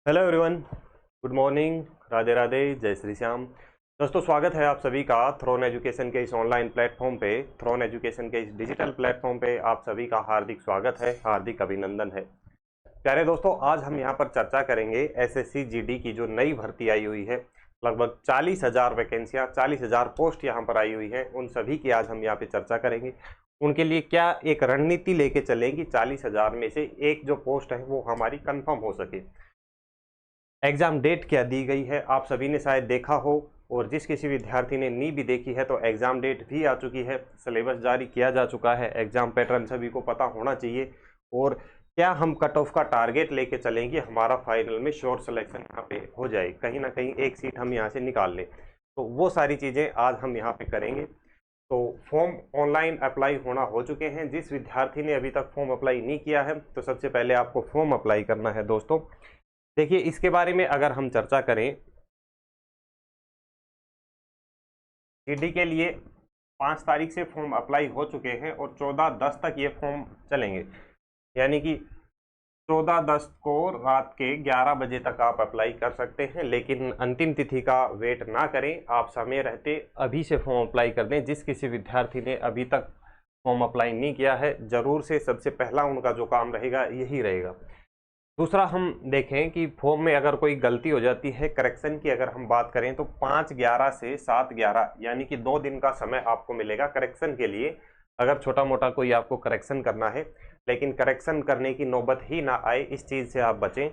Hello everyone, good morning, Radhe Radhe, जय श्री श्याम। दोस्तों, स्वागत है आप सभी का थ्रोन एजुकेशन के इस ऑनलाइन प्लेटफॉर्म पे। थ्रोन एजुकेशन के इस डिजिटल प्लेटफॉर्म पे आप सभी का हार्दिक स्वागत है, हार्दिक अभिनंदन है। प्यारे दोस्तों, आज हम यहाँ पर चर्चा करेंगे एसएससी जीडी की जो नई भर्ती आई हुई है। लगभग 40,000 वैकेंसियाँ, 40,000 पोस्ट यहाँ पर आई हुई हैं। उन सभी की आज हम यहाँ पे चर्चा करेंगे। उनके लिए क्या एक रणनीति लेके चलेंगे, 40,000 में से एक जो पोस्ट है वो हमारी कंफर्म हो सके। एग्जाम डेट क्या दी गई है आप सभी ने शायद देखा हो, और जिस किसी विद्यार्थी ने नहीं भी देखी है तो एग्जाम डेट भी आ चुकी है, सिलेबस जारी किया जा चुका है, एग्जाम पैटर्न सभी को पता होना चाहिए। और क्या हम कट ऑफ का टारगेट लेके चलेंगे, हमारा फाइनल में श्योर सिलेक्शन यहाँ पे हो जाए, कहीं ना कहीं एक सीट हम यहाँ से निकाल लें। तो वो सारी चीज़ें आज हम यहाँ पे करेंगे। तो फॉर्म ऑनलाइन अप्लाई होना हो चुके हैं। जिस विद्यार्थी ने अभी तक फॉर्म अप्लाई नहीं किया है तो सबसे पहले आपको फॉर्म अप्लाई करना है। दोस्तों देखिए, इसके बारे में अगर हम चर्चा करें, जीडी के लिए 5 तारीख से फॉर्म अप्लाई हो चुके हैं और 14/10 तक ये फॉर्म चलेंगे। यानी कि 14/10 को रात के 11 बजे तक आप अप्लाई कर सकते हैं, लेकिन अंतिम तिथि का वेट ना करें, आप समय रहते अभी से फॉर्म अप्लाई कर दें। जिस किसी विद्यार्थी ने अभी तक फॉर्म अप्लाई नहीं किया है, ज़रूर से सबसे पहला उनका जो काम रहेगा यही रहेगा। दूसरा, हम देखें कि फॉर्म में अगर कोई गलती हो जाती है, करेक्शन की अगर हम बात करें तो 5/11 से 7/11 यानी कि 2 दिन का समय आपको मिलेगा करेक्शन के लिए, अगर छोटा मोटा कोई आपको करेक्शन करना है। लेकिन करेक्शन करने की नौबत ही ना आए, इस चीज़ से आप बचें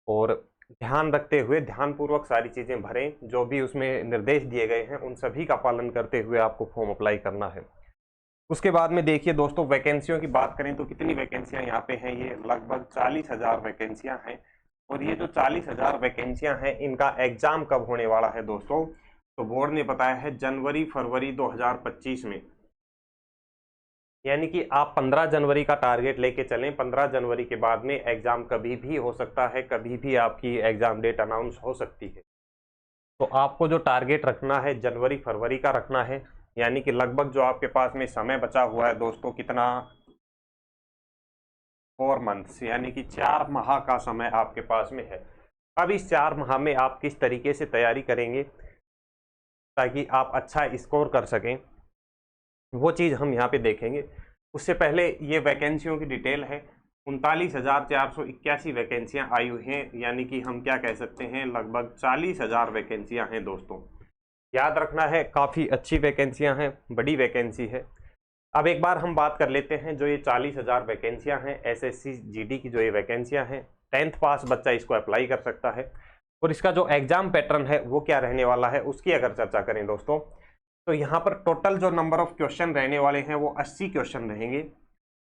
और ध्यान रखते हुए ध्यानपूर्वक सारी चीज़ें भरें। जो भी उसमें निर्देश दिए गए हैं उन सभी का पालन करते हुए आपको फॉर्म अप्लाई करना है। उसके बाद में देखिए दोस्तों, वैकेंसियों की बात करें तो कितनी वैकेंसियां यहाँ पे हैं, ये लगभग 40,000 वैकेंसियां हैं। और ये जो 40,000 वैकेंसियां हैं, इनका एग्जाम कब होने वाला है दोस्तों, तो बोर्ड ने बताया है जनवरी फरवरी 2025 में। यानी कि आप 15 जनवरी का टारगेट लेके चलें। 15 जनवरी के बाद में एग्जाम कभी भी हो सकता है, कभी भी आपकी एग्जाम डेट अनाउंस हो सकती है। तो आपको जो टारगेट रखना है जनवरी फरवरी का रखना है। यानी कि लगभग जो आपके पास में समय बचा हुआ है दोस्तों, कितना, 4 मंथ्स, यानी कि 4 माह का समय आपके पास में है। अब इस 4 माह में आप किस तरीके से तैयारी करेंगे ताकि आप अच्छा स्कोर कर सकें, वो चीज़ हम यहाँ पे देखेंगे। उससे पहले ये वैकेंसियों की डिटेल है। 39,481 वैकेंसियाँ आई हुई हैं, यानी कि हम क्या कह सकते हैं, लगभग 40,000 वैकेंसियाँ हैं दोस्तों। याद रखना है, काफ़ी अच्छी वैकेंसियाँ हैं, बड़ी वैकेंसी है। अब एक बार हम बात कर लेते हैं, जो ये 40,000 वैकेंसियाँ हैं एसएससी जीडी की, जो ये वैकेंसियाँ हैं, 10th पास बच्चा इसको अप्लाई कर सकता है। और इसका जो एग्जाम पैटर्न है वो क्या रहने वाला है, उसकी अगर चर्चा करें दोस्तों, तो यहाँ पर टोटल जो नंबर ऑफ क्वेश्चन रहने वाले हैं वो 80 क्वेश्चन रहेंगे।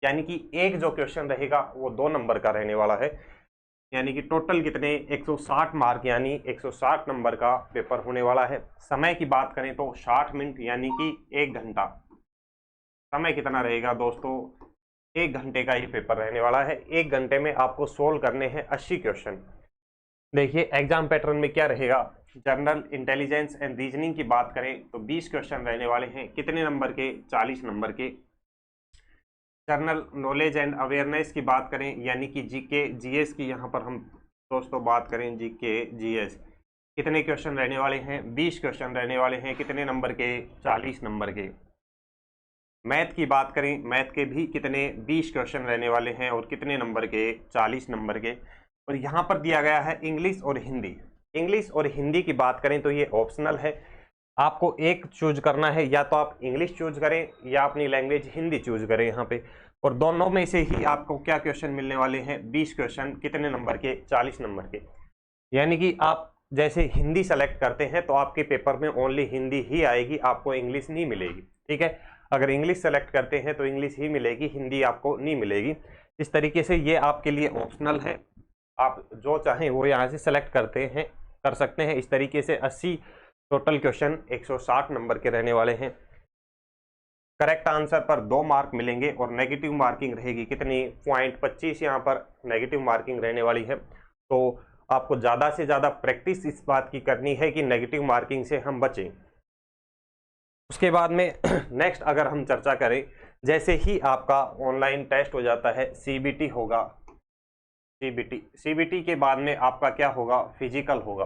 यानी कि एक जो क्वेश्चन रहेगा वो 2 नंबर का रहने वाला है। यानी कि टोटल कितने, 160 मार्क, यानी 160 नंबर का पेपर होने वाला है। समय की बात करें तो 60 मिनट यानी कि 1 घंटा समय कितना रहेगा दोस्तों, 1 घंटे का ये पेपर रहने वाला है। 1 घंटे में आपको सोल्व करने हैं 80 क्वेश्चन। देखिए एग्जाम पैटर्न में क्या रहेगा, जनरल इंटेलिजेंस एंड रीजनिंग की बात करें तो 20 क्वेश्चन रहने वाले हैं। कितने नंबर के, 40 नंबर के। जनरल नॉलेज एंड अवेयरनेस की बात करें, यानी कि जीके जीएस की यहाँ पर हम दोस्तों बात करें, जीके जीएस, कितने क्वेश्चन रहने वाले हैं, 20 क्वेश्चन रहने वाले हैं। कितने नंबर के, 40 नंबर के। मैथ की बात करें, मैथ के भी कितने, 20 क्वेश्चन रहने वाले हैं और कितने नंबर के, 40 नंबर के। और यहाँ पर दिया गया है इंग्लिश और हिंदी। इंग्लिश और हिंदी की बात करें तो ये ऑप्शनल है, आपको एक चूज करना है, या तो आप इंग्लिश चूज करें या अपनी लैंग्वेज हिंदी चूज करें यहाँ पे। और दोनों में से ही आपको क्या क्वेश्चन मिलने वाले हैं, 20 क्वेश्चन, कितने नंबर के, 40 नंबर के। यानी कि आप जैसे हिंदी सेलेक्ट करते हैं तो आपके पेपर में ओनली हिंदी ही आएगी, आपको इंग्लिश नहीं मिलेगी। ठीक है, अगर इंग्लिश सेलेक्ट करते हैं तो इंग्लिश ही मिलेगी, हिंदी आपको नहीं मिलेगी। इस तरीके से ये आपके लिए ऑप्शनल है, आप जो चाहें वो यहाँ से सेलेक्ट कर सकते हैं। इस तरीके से 80 टोटल क्वेश्चन 160 नंबर के रहने वाले हैं। करेक्ट आंसर पर 2 मार्क मिलेंगे और नेगेटिव मार्किंग रहेगी कितनी, 0.25 यहाँ पर नेगेटिव मार्किंग रहने वाली है। तो आपको ज़्यादा से ज़्यादा प्रैक्टिस इस बात की करनी है कि नेगेटिव मार्किंग से हम बचें। उसके बाद में नेक्स्ट अगर हम चर्चा करें, जैसे ही आपका ऑनलाइन टेस्ट हो जाता है, सीबीटी होगा, सीबीटी। सीबीटी के बाद में आपका क्या होगा, फिजिकल होगा।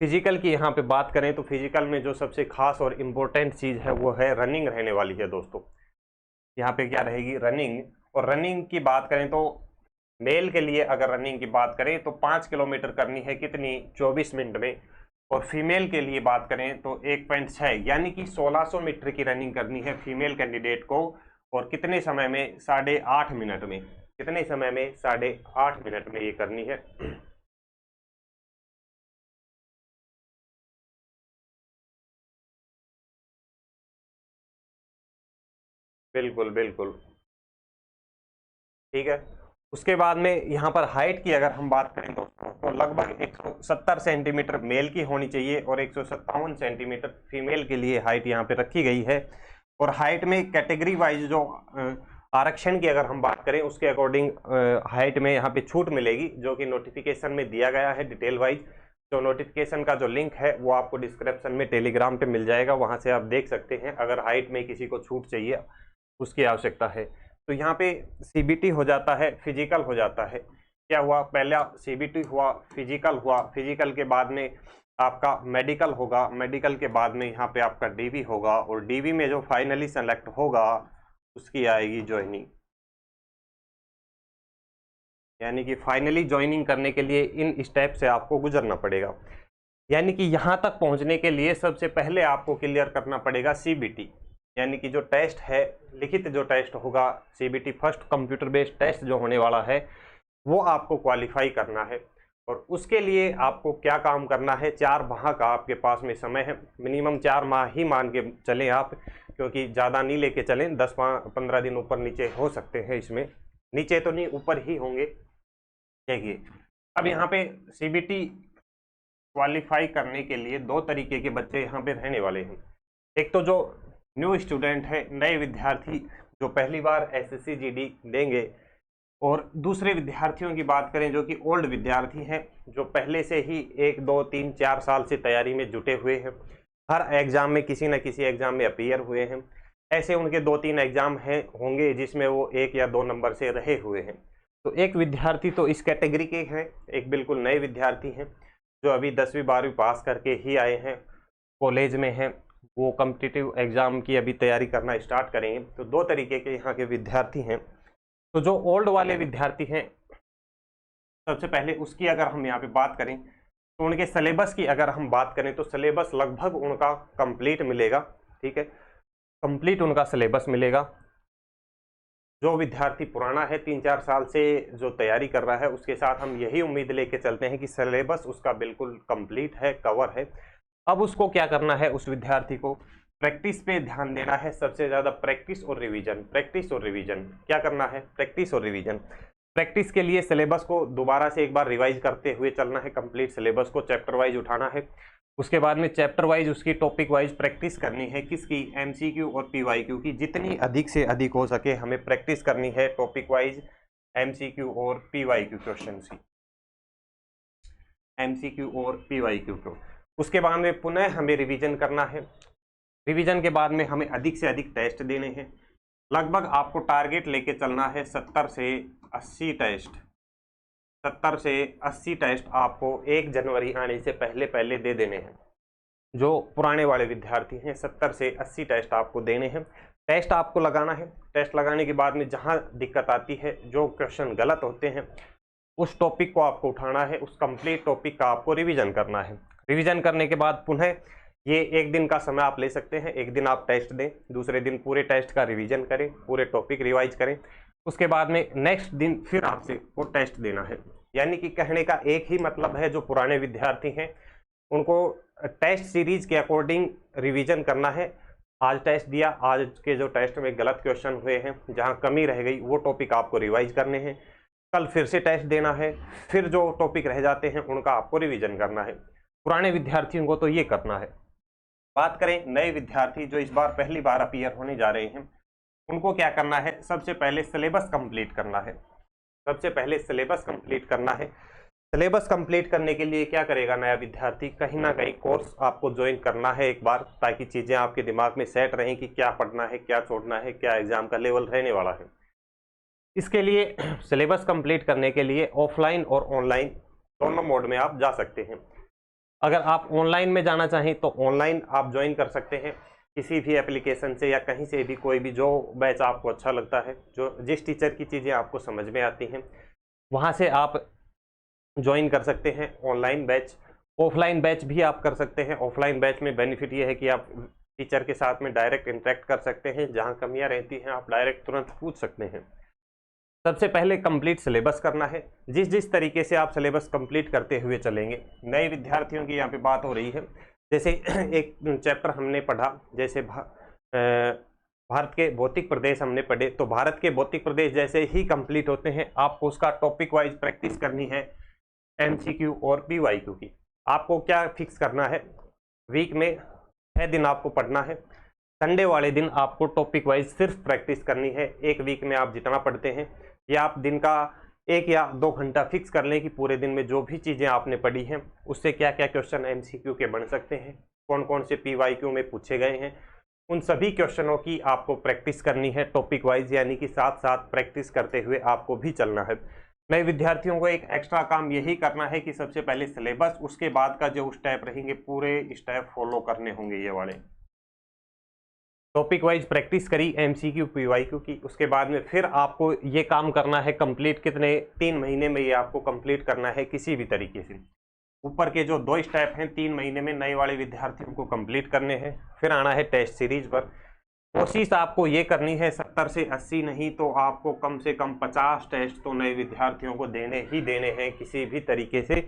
फिजिकल की यहाँ पे बात करें तो फिजिकल में जो सबसे खास और इम्पोर्टेंट चीज़ है वो है रनिंग रहने वाली है दोस्तों। यहाँ पे क्या रहेगी, रनिंग। और रनिंग की बात करें तो मेल के लिए अगर रनिंग की बात करें तो 5 किलोमीटर करनी है, कितनी, 24 मिनट में। और फीमेल के लिए बात करें तो 1.6 यानी कि 1600 मीटर की रनिंग करनी है फीमेल कैंडिडेट को। और कितने समय में, 8.5 मिनट में। कितने समय में, 8.5 मिनट में ये करनी है। बिल्कुल बिल्कुल, ठीक है। उसके बाद में यहाँ पर हाइट की अगर हम बात करें तो लगभग 170 सेंटीमीटर मेल की होनी चाहिए और 157 सेंटीमीटर फीमेल के लिए हाइट यहाँ पे रखी गई है। और हाइट में कैटेगरी वाइज जो आरक्षण की अगर हम बात करें उसके अकॉर्डिंग हाइट में यहाँ पे छूट मिलेगी, जो कि नोटिफिकेशन में दिया गया है डिटेल वाइज। जो नोटिफिकेशन का जो लिंक है वो आपको डिस्क्रिप्शन में टेलीग्राम पे मिल जाएगा, वहाँ से आप देख सकते हैं अगर हाइट में किसी को छूट चाहिए, उसकी आवश्यकता है। तो यहाँ पे सीबीटी हो जाता है, फिजिकल हो जाता है। क्या हुआ, पहला सीबीटी हुआ, फिजिकल हुआ, फिजिकल के बाद में आपका मेडिकल होगा, मेडिकल के बाद में यहाँ पे आपका डीवी होगा, और डीवी में जो फाइनली सेलेक्ट होगा उसकी आएगी ज्वाइनिंग। यानी कि फाइनली ज्वाइनिंग करने के लिए इन स्टेप से आपको गुजरना पड़ेगा। यानी कि यहाँ तक पहुँचने के लिए सबसे पहले आपको क्लियर करना पड़ेगा सीबीटी, यानी कि जो टेस्ट है, लिखित जो टेस्ट होगा, CBT first computer based test जो होने वाला है वो आपको क्वालिफाई करना है। और उसके लिए आपको क्या काम करना है, 4 माह का आपके पास में समय है। मिनिमम 4 माह ही मान के चलें आप, क्योंकि ज़्यादा नहीं लेके चलें, 10-15 दिन ऊपर नीचे हो सकते हैं इसमें, नीचे तो नहीं ऊपर ही होंगे। देखिए अब यहाँ पे सीबीटी क्वालिफाई करने के लिए 2 तरीके के बच्चे यहाँ पे रहने वाले हैं। एक तो जो न्यू स्टूडेंट है, नए विद्यार्थी जो पहली बार एसएससी जीडी देंगे, और दूसरे विद्यार्थियों की बात करें जो कि ओल्ड विद्यार्थी हैं, जो पहले से ही 1, 2, 3, 4 साल से तैयारी में जुटे हुए हैं, हर एग्जाम में किसी न किसी एग्जाम में अपीयर हुए हैं। ऐसे उनके 2-3 एग्जाम हैं होंगे जिसमें वो 1 या 2 नंबर से रहे हुए हैं। तो एक विद्यार्थी तो इस कैटेगरी के हैं, एक बिल्कुल नए विद्यार्थी हैं जो अभी 10वीं 12वीं पास करके ही आए हैं, कॉलेज में हैं, वो कॉम्पिटिटिव एग्जाम की अभी तैयारी करना स्टार्ट करेंगे। तो 2 तरीके के यहाँ के विद्यार्थी हैं। तो जो ओल्ड वाले विद्यार्थी हैं, सबसे पहले उसकी अगर हम यहाँ पे बात करें तो उनके सिलेबस की अगर हम बात करें तो सिलेबस लगभग उनका कंप्लीट मिलेगा, ठीक है, कंप्लीट उनका सिलेबस मिलेगा। जो विद्यार्थी पुराना है, 3-4 साल से जो तैयारी कर रहा है, उसके साथ हम यही उम्मीद लेके चलते हैं कि सिलेबस उसका बिल्कुल कंप्लीट है, कवर है। अब उसको क्या करना है, उस विद्यार्थी को प्रैक्टिस पे ध्यान देना है, सबसे ज़्यादा प्रैक्टिस और रिवीजन। प्रैक्टिस और रिवीजन क्या करना है, प्रैक्टिस और रिवीजन। प्रैक्टिस के लिए सिलेबस को दोबारा से एक बार रिवाइज करते हुए चलना है, कंप्लीट सिलेबस को चैप्टर वाइज उठाना है। उसके बाद में चैप्टर वाइज उसकी टॉपिक वाइज प्रैक्टिस करनी है, किसकी, एमसीक्यू और पीवाईक्यू की, जितनी अधिक से अधिक हो सके हमें प्रैक्टिस करनी है टॉपिक वाइज एमसीक्यू और पीवाईक्यू क्वेश्चन की, एमसीक्यू और पीवाईक्यू को। उसके बाद में पुनः हमें रिवीजन करना है। रिवीजन के बाद में हमें अधिक से अधिक टेस्ट देने हैं। लगभग आपको टारगेट लेके चलना है 70 से 80 टेस्ट। 70 से 80 टेस्ट आपको 1 जनवरी आने से पहले पहले दे देने हैं। जो पुराने वाले विद्यार्थी हैं, 70 से 80 टेस्ट आपको देने हैं। टेस्ट आपको लगाना है। टेस्ट लगाने के बाद में जहां दिक्कत आती है, जो क्वेश्चन गलत होते हैं, उस टॉपिक को आपको उठाना है, उस कंप्लीट टॉपिक का आपको रिवीजन करना है। रिवीजन करने के बाद पुनः ये 1 दिन का समय आप ले सकते हैं। 1 दिन आप टेस्ट दें, दूसरे दिन पूरे टेस्ट का रिवीजन करें, पूरे टॉपिक रिवाइज करें। उसके बाद में नेक्स्ट दिन फिर आपसे वो टेस्ट देना है। यानी कि कहने का एक ही मतलब है, जो पुराने विद्यार्थी हैं उनको टेस्ट सीरीज के अकॉर्डिंग रिवीजन करना है। आज टेस्ट दिया, आज के जो टेस्ट में गलत क्वेश्चन हुए हैं, जहां कमी रह गई, वो टॉपिक आपको रिवाइज करने हैं। कल फिर से टेस्ट देना है, फिर जो टॉपिक रह जाते हैं उनका आपको रिवीजन करना है। पुराने विद्यार्थियों को तो ये करना है। बात करें नए विद्यार्थी जो इस बार पहली बार अपीयर होने जा रहे हैं, उनको क्या करना है, सबसे पहले सिलेबस कंप्लीट करना है। सबसे पहले सिलेबस कंप्लीट करना है। सिलेबस कंप्लीट करने के लिए क्या करेगा नया विद्यार्थी, कहीं ना कहीं कोर्स आपको ज्वाइन करना है एक बार, ताकि चीज़ें आपके दिमाग में सेट रहें कि क्या पढ़ना है, क्या छोड़ना है, क्या एग्जाम का लेवल रहने वाला है। इसके लिए सिलेबस कंप्लीट करने के लिए ऑफलाइन और ऑनलाइन दोनों मोड में आप जा सकते हैं। अगर आप ऑनलाइन में जाना चाहें तो ऑनलाइन आप ज्वाइन कर सकते हैं किसी भी एप्लीकेशन से या कहीं से भी, कोई भी जो बैच आपको अच्छा लगता है, जो जिस टीचर की चीज़ें आपको समझ में आती हैं वहाँ से आप ज्वाइन कर सकते हैं ऑनलाइन बैच। ऑफलाइन बैच भी आप कर सकते हैं। ऑफलाइन बैच में बेनिफिट ये है कि आप टीचर के साथ में डायरेक्ट इंटरेक्ट कर सकते हैं, जहाँ कमियाँ रहती हैं आप डायरेक्ट तुरंत पूछ सकते हैं। सबसे पहले कंप्लीट सिलेबस करना है। जिस जिस तरीके से आप सिलेबस कंप्लीट करते हुए चलेंगे, नए विद्यार्थियों की यहाँ पे बात हो रही है, जैसे एक चैप्टर हमने पढ़ा, जैसे भारत के भौतिक प्रदेश हमने पढ़े, तो भारत के भौतिक प्रदेश जैसे ही कंप्लीट होते हैं आपको उसका टॉपिक वाइज प्रैक्टिस करनी है, एमसीक्यू और पीवाईक्यू की। आपको क्या फिक्स करना है, वीक में 6 दिन आपको पढ़ना है। संडे वाले दिन आपको टॉपिक वाइज सिर्फ प्रैक्टिस करनी है। एक वीक में आप जितना पढ़ते हैं, या आप दिन का 1 या 2 घंटा फिक्स कर लें कि पूरे दिन में जो भी चीज़ें आपने पढ़ी हैं उससे क्या क्या क्वेश्चन एमसीक्यू के बन सकते हैं, कौन कौन से पीवाईक्यू में पूछे गए हैं, उन सभी क्वेश्चनों की आपको प्रैक्टिस करनी है टॉपिक वाइज, यानी कि साथ साथ प्रैक्टिस करते हुए आपको भी चलना है। नए विद्यार्थियों को एक एक्स्ट्रा काम यही करना है कि सबसे पहले सिलेबस, उसके बाद का जो स्टेप रहेंगे पूरे स्टेप फॉलो करने होंगे। ये वाले टॉपिक वाइज प्रैक्टिस करी एमसीक्यू पीवाईक्यू की, उसके बाद में फिर आपको ये काम करना है कंप्लीट, कितने 3 महीने में ये आपको कंप्लीट करना है किसी भी तरीके से। ऊपर के जो 2 स्टेप हैं 3 महीने में नए वाले विद्यार्थियों को कंप्लीट करने हैं। फिर आना है टेस्ट सीरीज पर। कोशिश आपको ये करनी है 70 से 80 नहीं तो आपको कम से कम 50 टेस्ट तो नए विद्यार्थियों को देने ही देने हैं किसी भी तरीके से।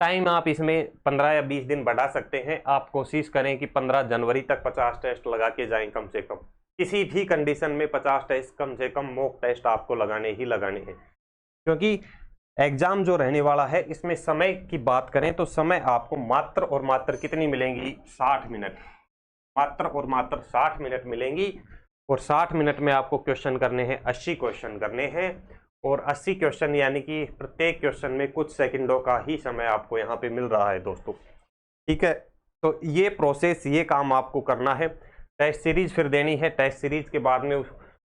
टाइम आप इसमें 15 या 20 दिन बढ़ा सकते हैं। आप कोशिश करें कि 15 जनवरी तक 50 टेस्ट लगा के जाएं कम से कम। किसी भी कंडीशन में 50 टेस्ट कम से कम मॉक टेस्ट आपको लगाने ही लगाने हैं, क्योंकि एग्जाम जो रहने वाला है इसमें समय की बात करें तो समय आपको मात्र और मात्र कितनी मिलेंगी, 60 मिनट, मात्र और मात्र 60 मिनट मिलेंगी। और 60 मिनट में आपको क्वेश्चन करने हैं, 80 क्वेश्चन करने हैं, और 80 क्वेश्चन यानी कि प्रत्येक क्वेश्चन में कुछ सेकंडों का ही समय आपको यहाँ पे मिल रहा है दोस्तों। ठीक है, तो ये प्रोसेस, ये काम आपको करना है। टेस्ट सीरीज फिर देनी है। टेस्ट सीरीज के बाद में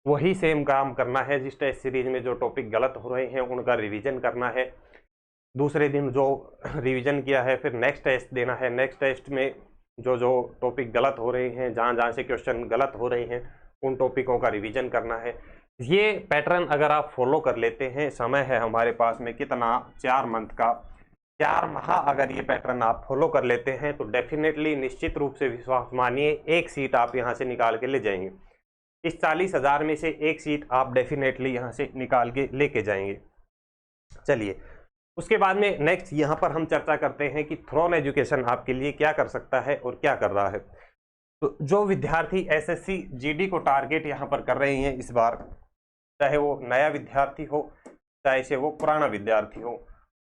वही सेम काम करना है। जिस टेस्ट सीरीज में जो टॉपिक गलत हो रहे हैं उनका रिवीजन करना है। दूसरे दिन जो रिवीजन किया है फिर नेक्स्ट टेस्ट देना है। नेक्स्ट टेस्ट में जो जो टॉपिक गलत हो रहे हैं, जहाँ जहाँ से क्वेश्चन गलत हो रहे हैं, उन टॉपिकों का रिवीजन करना है। ये पैटर्न अगर आप फॉलो कर लेते हैं, समय है हमारे पास में कितना, 4 मंथ का, 4 माह अगर ये पैटर्न आप फॉलो कर लेते हैं तो डेफिनेटली निश्चित रूप से विश्वास मानिए 1 सीट आप यहाँ से निकाल के ले जाएंगे। इस 40,000 में से 1 सीट आप डेफिनेटली यहाँ से निकाल के लेके जाएंगे। चलिए, उसके बाद में नेक्स्ट यहाँ पर हम चर्चा करते हैं कि थ्रोन एजुकेशन आपके लिए क्या कर सकता है और क्या कर रहा है। तो जो विद्यार्थी एसएससी जीडी को टारगेट यहाँ पर कर रहे हैं इस बार, चाहे वो नया विद्यार्थी हो चाहे से वो पुराना विद्यार्थी हो,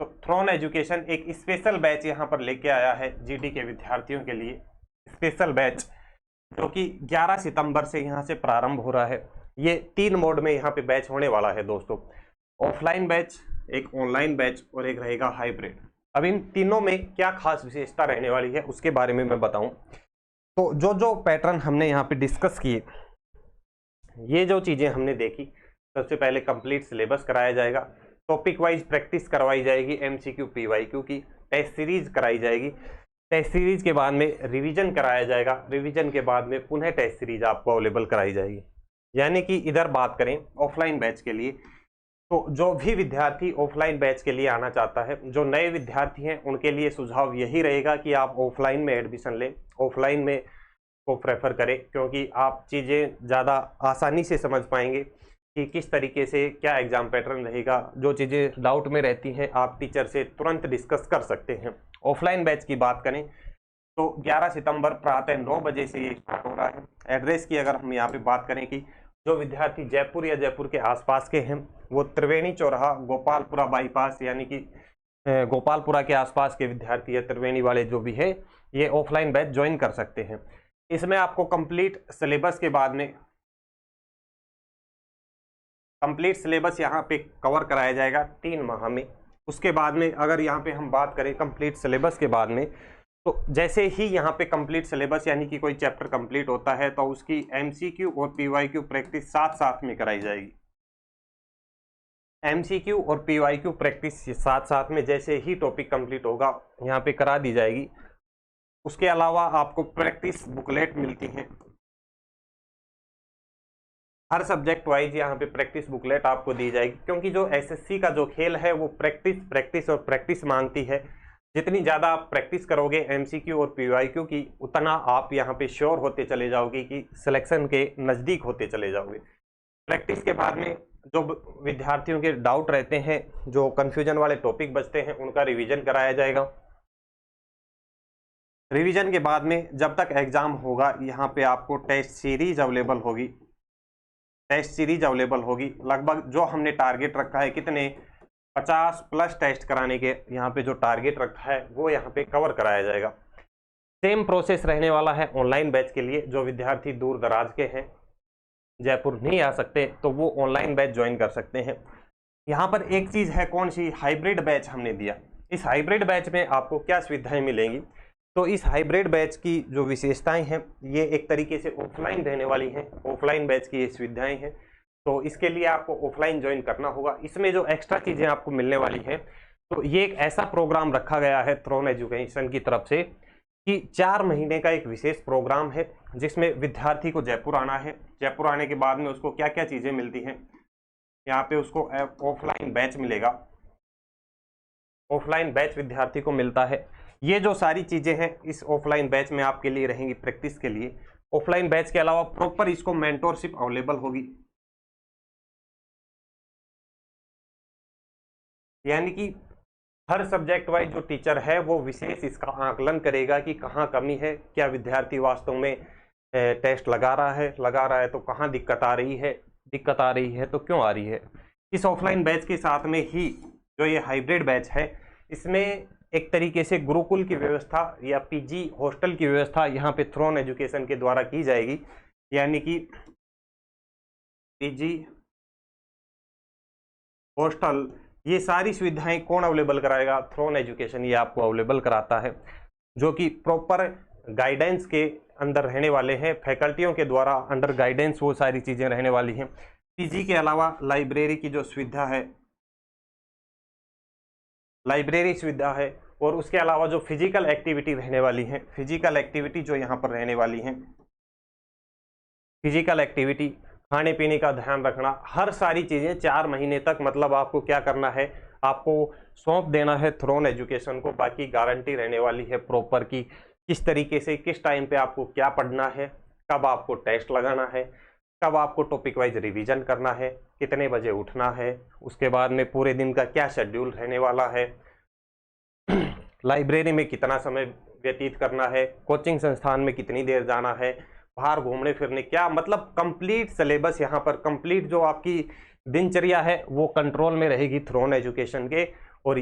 तो थ्रोन एजुकेशन एक स्पेशल बैच यहाँ पर लेके आया है जीडी के विद्यार्थियों के लिए। स्पेशल बैच जो कि 11 सितंबर से यहाँ से प्रारंभ हो रहा है। ये 3 मोड में यहाँ पे बैच होने वाला है दोस्तों, ऑफलाइन बैच, एक ऑनलाइन बैच और एक रहेगा हाइब्रिड। अब इन तीनों में क्या खास विशेषता रहने वाली है उसके बारे में मैं बताऊं तो जो जो पैटर्न हमने यहाँ पे डिस्कस किए, ये जो चीज़ें हमने देखी, सबसे पहले कंप्लीट सिलेबस कराया जाएगा, टॉपिक वाइज प्रैक्टिस करवाई जाएगी एमसीक्यू पीवाईक्यू की, टेस्ट सीरीज कराई जाएगी, टेस्ट सीरीज के बाद में रिवीजन कराया जाएगा, रिवीजन के बाद में पुनः टेस्ट सीरीज आपको अवेलेबल कराई जाएगी। यानी कि इधर बात करें ऑफलाइन बैच के लिए, तो जो भी विद्यार्थी ऑफलाइन बैच के लिए आना चाहता है, जो नए विद्यार्थी हैं उनके लिए सुझाव यही रहेगा कि आप ऑफलाइन में एडमिशन लें, ऑफलाइन में को प्रेफर करें, क्योंकि आप चीज़ें ज़्यादा आसानी से समझ पाएंगे कि किस तरीके से क्या एग्ज़ाम पैटर्न रहेगा। जो चीज़ें डाउट में रहती हैं आप टीचर से तुरंत डिस्कस कर सकते हैं। ऑफलाइन बैच की बात करें तो 11 सितंबर प्रातः 9 बजे से ये स्टार्ट हो रहा है। एड्रेस की अगर हम यहाँ पे बात करें कि जो विद्यार्थी जयपुर या जयपुर के आसपास के हैं वो त्रिवेणी चौराहा गोपालपुरा बाईपास, यानी कि गोपालपुरा के आसपास के विद्यार्थी या त्रिवेणी वाले जो भी है, ये ऑफलाइन बैच ज्वाइन कर सकते हैं। इसमें आपको कंप्लीट सिलेबस के बाद में कंप्लीट सिलेबस यहाँ पे कवर कराया जाएगा 3 माह में। उसके बाद में अगर यहाँ पे हम बात करें कंप्लीट सिलेबस के बाद में, तो जैसे ही यहाँ पे कंप्लीट सिलेबस यानी कि कोई चैप्टर कंप्लीट होता है तो उसकी एमसीक्यू और पीवाईक्यू प्रैक्टिस साथ साथ में कराई जाएगी। MCQ और PYQ प्रैक्टिस साथ साथ में जैसे ही टॉपिक कंप्लीट होगा यहाँ पे करा दी जाएगी। उसके अलावा आपको प्रैक्टिस बुकलेट मिलती हैं हर सब्जेक्ट वाइज, यहाँ पे प्रैक्टिस बुकलेट आपको दी जाएगी, क्योंकि जो SSC का जो खेल है वो प्रैक्टिस प्रैक्टिस और प्रैक्टिस मांगती है। जितनी ज़्यादा आप प्रैक्टिस करोगे MCQ और PYQ की, उतना आप यहाँ पे श्योर होते चले जाओगे कि सिलेक्शन के नज़दीक होते चले जाओगे। प्रैक्टिस के बाद में जो विद्यार्थियों के डाउट रहते हैं, जो कन्फ्यूजन वाले टॉपिक बचते हैं, उनका रिवीजन कराया जाएगा। रिवीजन के बाद में जब तक एग्जाम होगा, यहाँ पे आपको टेस्ट सीरीज अवेलेबल होगी। टेस्ट सीरीज अवेलेबल होगी लगभग जो हमने टारगेट रखा है, कितने 50+ टेस्ट कराने के यहाँ पे जो टारगेट रखा है वो यहाँ पे कवर कराया जाएगा। सेम प्रोसेस रहने वाला है ऑनलाइन बैच के लिए। जो विद्यार्थी दूर दराज के हैं, जयपुर नहीं आ सकते, तो वो ऑनलाइन बैच ज्वाइन कर सकते हैं। यहाँ पर एक चीज़ है, कौन सी, हाइब्रिड बैच हमने दिया। इस हाइब्रिड बैच में आपको क्या सुविधाएं मिलेंगी, तो इस हाइब्रिड बैच की जो विशेषताएं हैं, ये एक तरीके से ऑफलाइन रहने वाली हैं। ऑफलाइन बैच की ये सुविधाएं हैं, तो इसके लिए आपको ऑफलाइन ज्वाइन करना होगा। इसमें जो एक्स्ट्रा चीज़ें आपको मिलने वाली हैं, तो ये एक ऐसा प्रोग्राम रखा गया है थ्रोन एजुकेशन की तरफ से कि 4 महीने का एक विशेष प्रोग्राम है, जिसमें विद्यार्थी को जयपुर आना है। जयपुर आने के बाद में उसको क्या क्या चीज़ें मिलती हैं, यहाँ पे उसको ऑफलाइन बैच मिलेगा। ऑफलाइन बैच विद्यार्थी को मिलता है। ये जो सारी चीज़ें हैं इस ऑफलाइन बैच में आपके लिए रहेंगी प्रैक्टिस के लिए। ऑफलाइन बैच के अलावा प्रॉपर इसको मेंटोरशिप अवेलेबल होगी, यानी कि हर सब्जेक्ट वाइज जो टीचर है वो विशेष इसका आकलन करेगा कि कहाँ कमी है, क्या विद्यार्थी वास्तव में टेस्ट लगा रहा है तो कहाँ दिक्कत आ रही है तो क्यों आ रही है। इस ऑफलाइन बैच के साथ में ही जो ये हाइब्रिड बैच है, इसमें एक तरीके से गुरुकुल की व्यवस्था या PG हॉस्टल की व्यवस्था यहाँ पे थ्रोन एजुकेशन के द्वारा की जाएगी। यानी कि PG हॉस्टल, ये सारी सुविधाएं कौन अवेलेबल कराएगा, थ्रोन एजुकेशन ये आपको अवेलेबल कराता है, जो कि प्रॉपर गाइडेंस के अंदर रहने वाले हैं। फैकल्टियों के द्वारा अंडर गाइडेंस वो सारी चीज़ें रहने वाली हैं। PG के अलावा लाइब्रेरी की जो सुविधा है, लाइब्रेरी सुविधा है, और उसके अलावा जो फिजिकल एक्टिविटी रहने वाली हैं, फिजिकल एक्टिविटी जो यहाँ पर रहने वाली हैं, फिजिकल एक्टिविटी, खाने पीने का ध्यान रखना, हर सारी चीज़ें 4 महीने तक, मतलब आपको क्या करना है, आपको सौंप देना है थ्रोन एजुकेशन को। बाकी गारंटी रहने वाली है प्रॉपर की किस तरीके से, किस टाइम पे आपको क्या पढ़ना है, कब आपको टेस्ट लगाना है, कब आपको टॉपिक वाइज रिवीजन करना है, कितने बजे उठना है, उसके बाद में पूरे दिन का क्या शेड्यूल रहने वाला है, लाइब्रेरी में कितना समय व्यतीत करना है, कोचिंग संस्थान में कितनी देर जाना है, बाहर घूमने फिरने क्या, मतलब कंप्लीट सिलेबस यहाँ पर, कंप्लीट जो आपकी दिनचर्या है वो कंट्रोल में रहेगी थ्रोन एजुकेशन के। और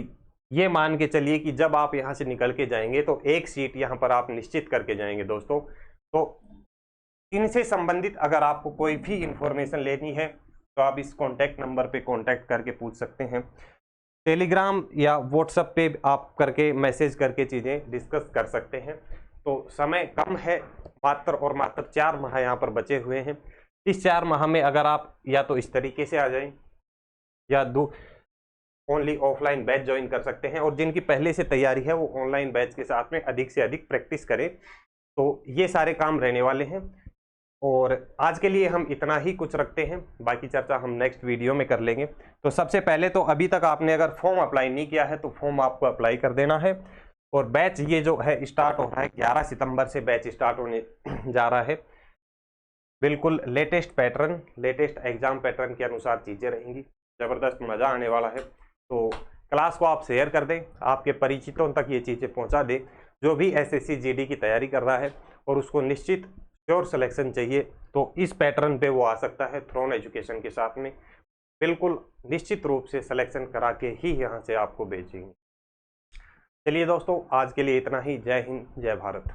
ये मान के चलिए कि जब आप यहाँ से निकल के जाएंगे तो एक सीट यहाँ पर आप निश्चित करके जाएंगे दोस्तों। तो इनसे संबंधित अगर आपको कोई भी इंफॉर्मेशन लेनी है तो आप इस कॉन्टैक्ट नंबर पे कॉन्टैक्ट करके पूछ सकते हैं। टेलीग्राम या व्हाट्सएप पे आप करके मैसेज करके चीज़ें डिस्कस कर सकते हैं। तो समय कम है, मात्र और मात्र 4 माह यहाँ पर बचे हुए हैं। इस 4 माह में अगर आप या तो इस तरीके से आ जाएं या ओनली ऑफलाइन बैच ज्वाइन कर सकते हैं, और जिनकी पहले से तैयारी है वो ऑनलाइन बैच के साथ में अधिक से अधिक प्रैक्टिस करें। तो ये सारे काम रहने वाले हैं, और आज के लिए हम इतना ही कुछ रखते हैं, बाकी चर्चा हम नेक्स्ट वीडियो में कर लेंगे। तो सबसे पहले तो अभी तक आपने अगर फॉर्म अप्लाई नहीं किया है तो फॉर्म आपको अप्लाई कर देना है। और बैच ये जो है स्टार्ट हो रहा है 11 सितंबर से बैच स्टार्ट होने जा रहा है। बिल्कुल latest pattern, latest exam pattern के अनुसार चीज़ें रहेंगी, ज़बरदस्त मज़ा आने वाला है। तो क्लास को आप शेयर कर दें, आपके परिचितों तक ये चीज़ें पहुंचा दें, जो भी SSC GD की तैयारी कर रहा है और उसको निश्चित श्योर सिलेक्शन चाहिए, तो इस पैटर्न पे वो आ सकता है थ्रोन एजुकेशन के साथ में। बिल्कुल निश्चित रूप से सिलेक्शन करा के ही यहाँ से आपको भेजेंगे। चलिए दोस्तों, आज के लिए इतना ही। जय हिंद, जय भारत।